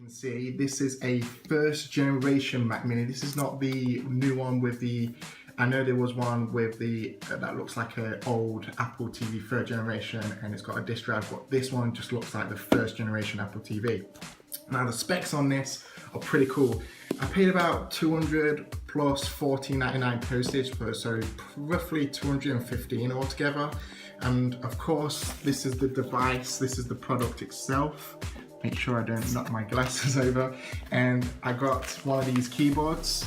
can see, this is a first generation Mac Mini. This is not the new one with the, I know there was one with the, that looks like an old Apple TV third generation and it's got a disk drive, but this one just looks like the first generation Apple TV. Now the specs on this are pretty cool. I paid about 200 plus $14.99 postage for, so roughly 215 altogether. And of course, this is the device, this is the product itself. Make sure I don't knock my glasses over. And I got one of these keyboards.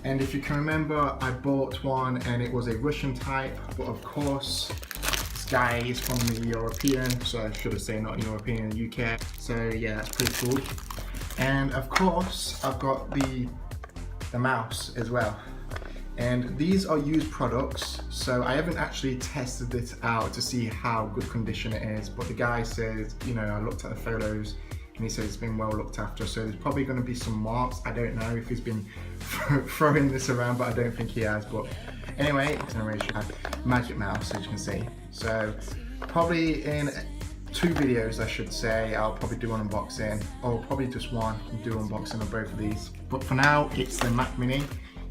And if you can remember, I bought one and it was a Russian type, but of course, this guy is from the European, so I should have said not European, UK. So yeah, that's pretty cool. And of course, I've got the mouse as well. And these are used products, so I haven't actually tested it out to see how good condition it is, but the guy says, you know, I looked at the photos and he says it's been well looked after, so there's probably going to be some marks. I don't know if he's been throwing this around, but I don't think he has. But anyway, generation magic mouse, as you can see. So probably in 2 videos, I should say, I'll probably do an unboxing, or probably just one, and do unboxing of both of these. But for now, it's the Mac Mini.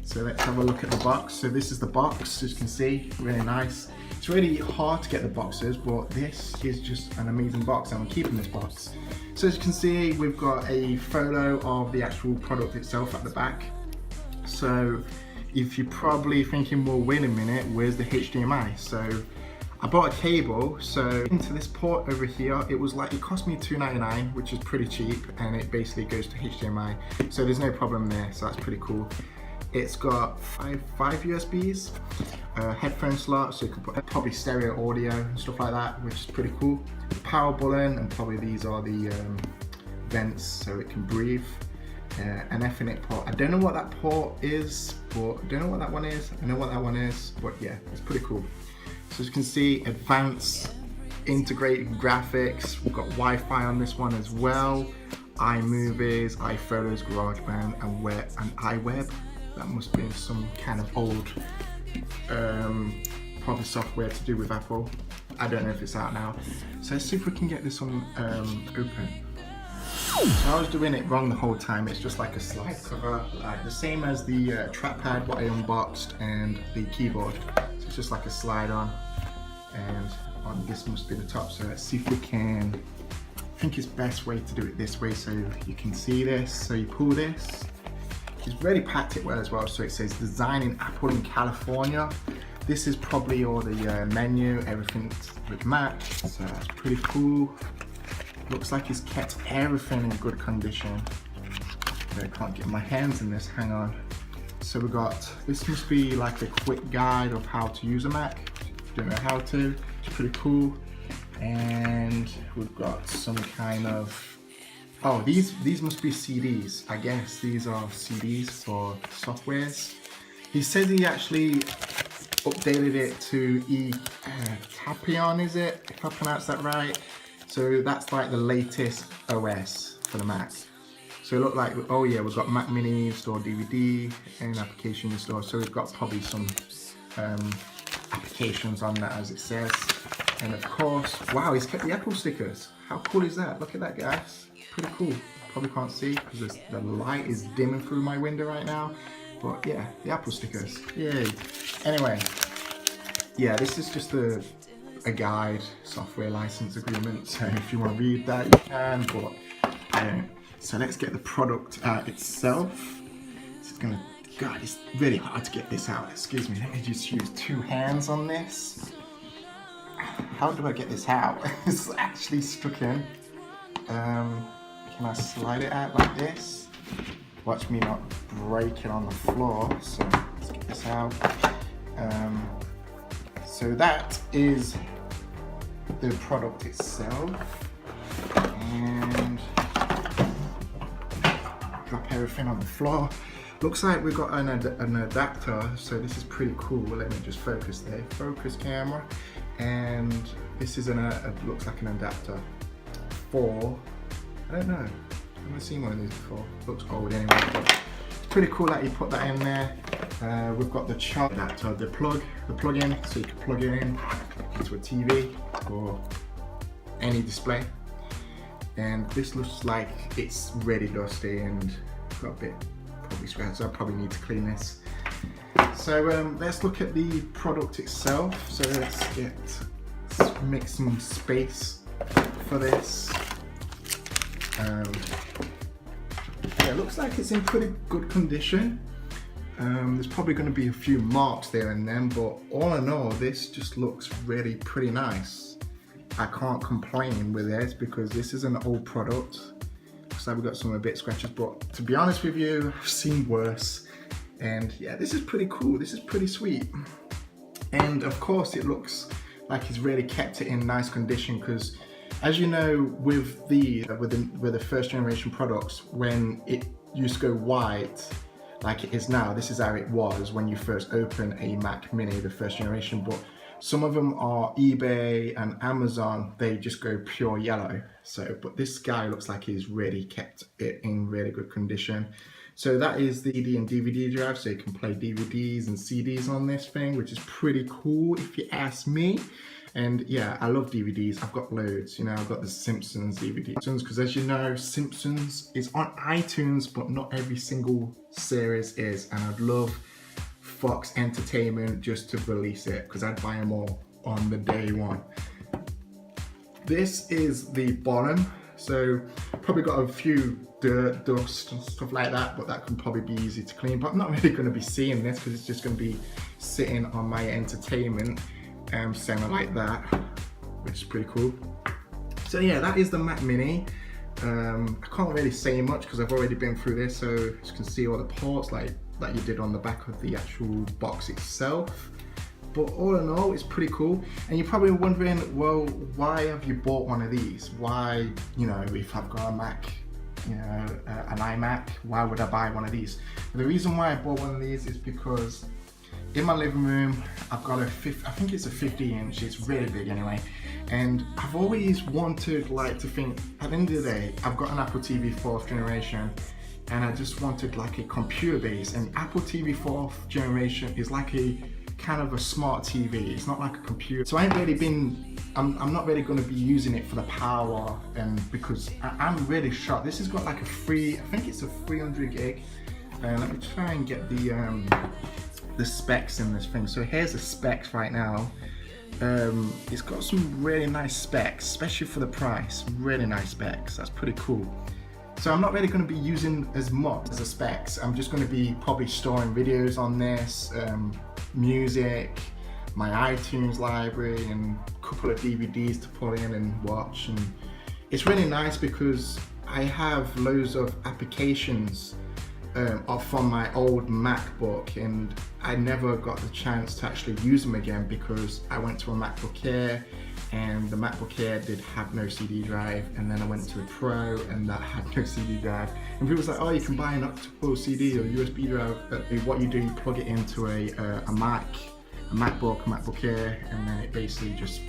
So let's have a look at the box. So this is the box, as you can see, really nice. It's really hard to get the boxes, but this is just an amazing box and I'm keeping this box. So as you can see, we've got a photo of the actual product itself at the back. So if you're probably thinking, well, wait a minute, where's the HDMI? So I bought a cable, so into this port over here, it cost me $2.99, which is pretty cheap, and it basically goes to HDMI. So there's no problem there, so that's pretty cool. It's got five USBs, headphone slot, so you can put probably stereo audio and stuff like that, which is pretty cool. Power button, and probably these are the vents so it can breathe. An Ethernet port. I don't know what that port is, but I don't know what that one is. I know what that one is, but yeah, it's pretty cool. So as you can see, advanced integrated graphics. We've got Wi-Fi on this one as well. iMovies, iPhotos, GarageBand, and iWeb. That must be some kind of old probably software to do with Apple. I don't know if it's out now. So let's see if we can get this one open. So I was doing it wrong the whole time. It's just like a slide cover, like the same as the trackpad what I unboxed and the keyboard. So it's just like a slide on, and this must be the top. So let's see if we can. I think it's best way to do it this way so you can see this. So you pull this. It's really packed it well as well. So it says design in Apple in California. This is probably all the menu, everything with Mac. So that's pretty cool. Looks like it's kept everything in good condition. I can't get my hands in this, hang on. So we got, this must be like a quick guide of how to use a Mac. If you don't know how to, it's pretty cool. And we've got some kind of, oh, these must be CDs. I guess these are CDs for softwares. He says he actually updated it to Apple.inc, is it? If I pronounce that right. So that's like the latest OS for the Mac. So it looked like, oh yeah, we've got Mac Mini install DVD and application install. So we've got probably some applications on that, as it says. And of course, wow, he's kept the Apple stickers. How cool is that? Look at that, guys. Pretty cool. Probably can't see because the light is dimming through my window right now. But yeah, the Apple stickers. Yay. Anyway, yeah, this is just a guide, software license agreement. So if you want to read that, you can, but I don't. So let's get the product out itself. This is gonna, God, it's really hard to get this out. Excuse me, let me just use 2 hands on this. How do I get this out? It's actually stuck in. Can I slide it out like this? Watch me not break it on the floor. So let's get this out. So that is the product itself. And drop everything on the floor. Looks like we've got an adapter, so this is pretty cool. Let me just focus there. Focus camera. And this is looks like an adapter for, I don't know, I've never seen one of these before. Looks old anyway, but it's pretty cool that you put that in there. We've got the charge adapter, the plug-in, so you can plug it in into a TV or any display. and this looks like it's really dusty and got a bit probably scratched, so I probably need to clean this. So let's look at the product itself. So let's make some space for this. Yeah, it looks like it's in pretty good condition. There's probably going to be a few marks there and then, but all in all, this just looks really pretty nice. I can't complain with this because this is an old product. Looks like we've got some a bit scratches, but to be honest with you, I've seen worse. And yeah, this is pretty cool. This is pretty sweet. And of course, it looks like he's really kept it in nice condition because, as you know, with the first generation products, when it used to go white, like it is now, this is how it was when you first open a Mac Mini, the first generation. But some of them are eBay and Amazon, they just go pure yellow. So, but this guy looks like he's really kept it in really good condition. So that is the CD and DVD drive, so you can play DVDs and CDs on this thing, which is pretty cool if you ask me. And yeah, I love DVDs. I've got loads. You know, I've got the Simpsons DVD. Because as you know, Simpsons is on iTunes, but not every single series is. And I'd love Fox Entertainment just to release it because I'd buy them all on the day one. This is the bottom. So probably got a few dirt, dust and stuff like that, but that can probably be easy to clean. But I'm not really going to be seeing this because it's just going to be sitting on my entertainment center like that, which is pretty cool. So yeah, that is the Mac Mini. I can't really say much because I've already been through this, so you can see all the ports like you did on the back of the actual box itself. But all in all, it's pretty cool. And you're probably wondering, well, why have you bought one of these? Why, you know, if I've got a Mac, you know, an iMac, why would I buy one of these? The reason why I bought one of these is because in my living room, I've got I think it's a 50-inch, it's really big anyway. And I've always wanted to think, at the end of the day, I've got an Apple TV 4th generation, and I just wanted like a computer base. And Apple TV 4th generation is like a kind of a smart TV. It's not like a computer. So I'm not really going to be using it for the power, and because I'm really shocked. This has got like I think it's a 300 gig. Let me try and get the specs in this thing. So here's the specs right now. It's got some really nice specs, especially for the price. Really nice specs. That's pretty cool. So I'm not really going to be using as much as the specs. I'm just going to be probably storing videos on this, music, my iTunes library, and a couple of DVDs to put in and watch. And it's really nice because I have loads of applications from my old MacBook, and I never got the chance to actually use them again because I went to a MacBook Air, and the MacBook Air did have no CD drive, and then I went to a Pro and that had no CD drive. And people was like, oh, you can buy an optical CD or USB drive. What you do, you plug it into a MacBook Air, and then it basically just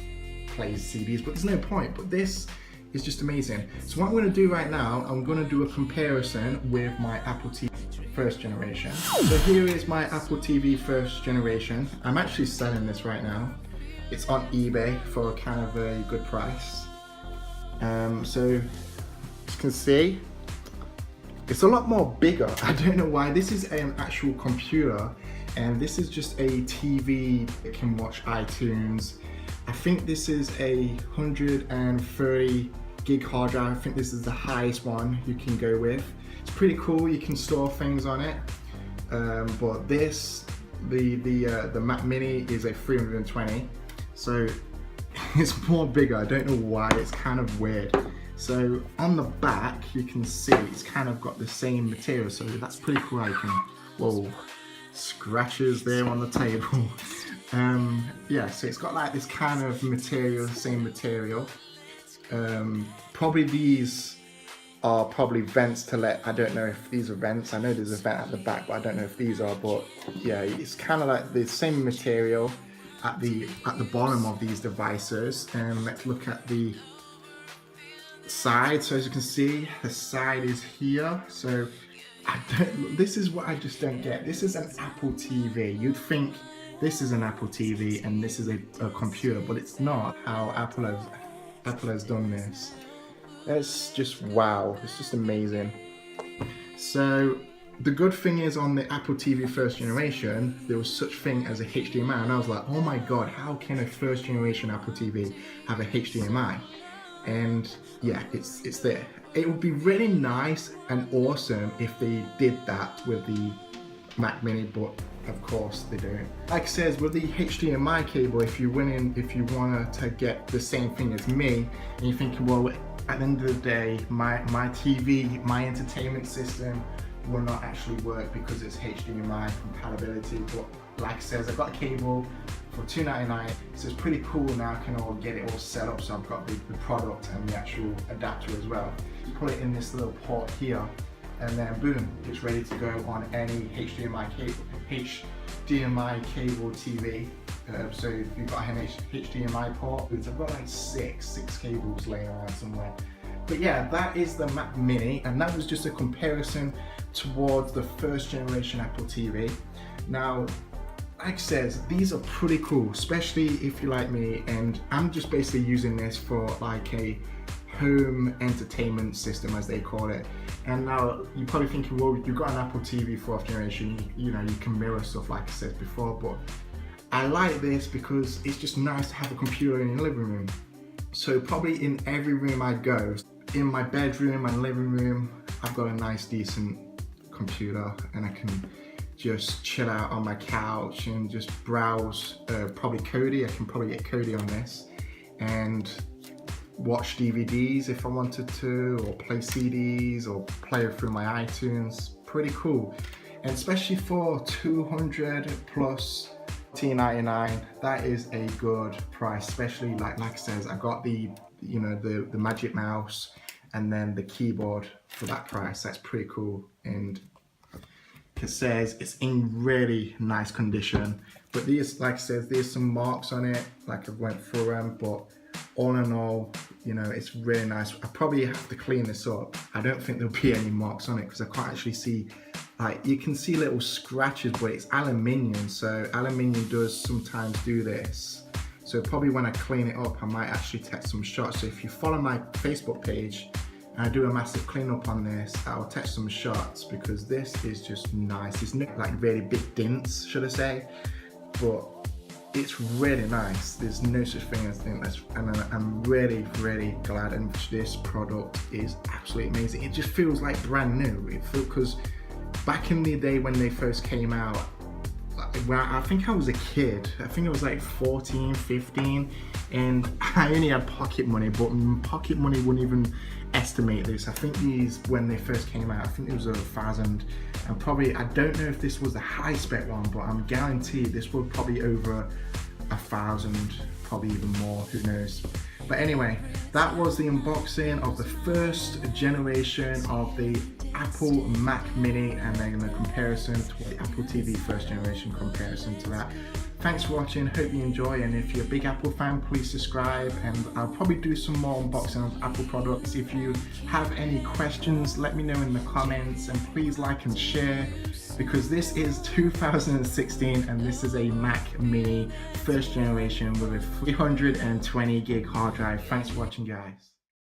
plays CDs, but there's no point. But this is just amazing. So what I'm going to do right now, I'm going to do a comparison with my Apple TV first generation. So here is my Apple TV first generation. I'm actually selling this right now. It's on eBay for kind of a good price. So as you can see, it's a lot more bigger. I don't know why. This is an actual computer, and this is just a TV that can watch iTunes. I think this is a 130 gig hard drive. I think this is the highest one you can go with. It's pretty cool. You can store things on it. But this, the Mac Mini is a 320. So it's more bigger. I don't know why. It's kind of weird. So on the back, you can see it's kind of got the same material. So that's pretty cool. I can, whoa, scratches there on the table. Yeah, so it's got like this kind of material, same material. Probably these are probably vents to let, I don't know if these are vents. I know there's a vent at the back, but I don't know if these are, but yeah, it's kind of like the same material at the bottom of these devices. And let's look at the side. So as you can see, the side is here. So this is what I just don't get. This is an Apple TV. You'd think this is an Apple TV and this is a computer, but it's not how Apple has done this. It's just wow, it's just amazing. So the good thing is, on the Apple TV first generation, there was such thing as a HDMI, and I was like, oh my god, how can a first generation Apple TV have a HDMI? And yeah, it's there. It would be really nice and awesome if they did that with the Mac Mini, but of course they don't. Like it says, with the HDMI cable, if you want to get the same thing as me, and you're thinking, well, at the end of the day, my TV, my entertainment system will not actually work because it's HDMI compatibility. But like it says, I've got a cable for $2.99, so it's pretty cool. Now I can all get it all set up, so I've got the product and the actual adapter as well. Put it in this little port here, and then boom, it's ready to go on any HDMI cable TV. So if you've got an HDMI port, I've got like six cables laying around somewhere. But yeah, that is the Mac Mini, and that was just a comparison towards the first generation Apple TV. Now, like I says, these are pretty cool, especially if you're like me, and I'm just basically using this for like a home entertainment system, as they call it. And now you're probably thinking, well, you've got an Apple TV 4th generation, you know, you can mirror stuff like I said before, but I like this because it's just nice to have a computer in your living room. So probably in every room I go, in my bedroom, my living room, I've got a nice decent computer, and I can just chill out on my couch and just browse, probably Kodi. I can probably get Kodi on this and watch DVDs if I wanted to, or play CDs, or play it through my iTunes. Pretty cool. And especially for 200 plus $99, that is a good price. Especially like I says, I got the magic mouse and then the keyboard for that price. That's pretty cool. And it says it's in really nice condition, but these, like I said, there's some marks on it, like I went through them, but all in all, you know, it's really nice. I probably have to clean this up. I don't think there'll be any marks on it because I can't actually see, like, you can see little scratches, but it's aluminium, so aluminium does sometimes do this. So probably when I clean it up, I might actually take some shots. So if you follow my Facebook page and I do a massive cleanup on this, I'll take some shots because this is just nice. It's not like really big dents, should I say, but it's really nice. There's no such thing as this, and I'm really, really glad. And this product is absolutely amazing. It just feels like brand new. It feels, because back in the day when they first came out, when I think I was a kid, I think I was like 14, 15, and I only had pocket money, but pocket money wouldn't even estimate this. I think these, when they first came out, I think it was 1,000, and probably, I don't know if this was the high spec one, but I'm guaranteed this was probably over 1,000, probably even more, who knows. But anyway, that was the unboxing of the first generation of the Apple Mac Mini, and then the comparison to the Apple TV first generation comparison to that. Thanks for watching, hope you enjoy, and if you're a big Apple fan, please subscribe, and I'll probably do some more unboxing of Apple products. If you have any questions, let me know in the comments, and please like and share, because this is 2016 and this is a Mac Mini first generation with a 320 gig hard drive. Thanks for watching, guys.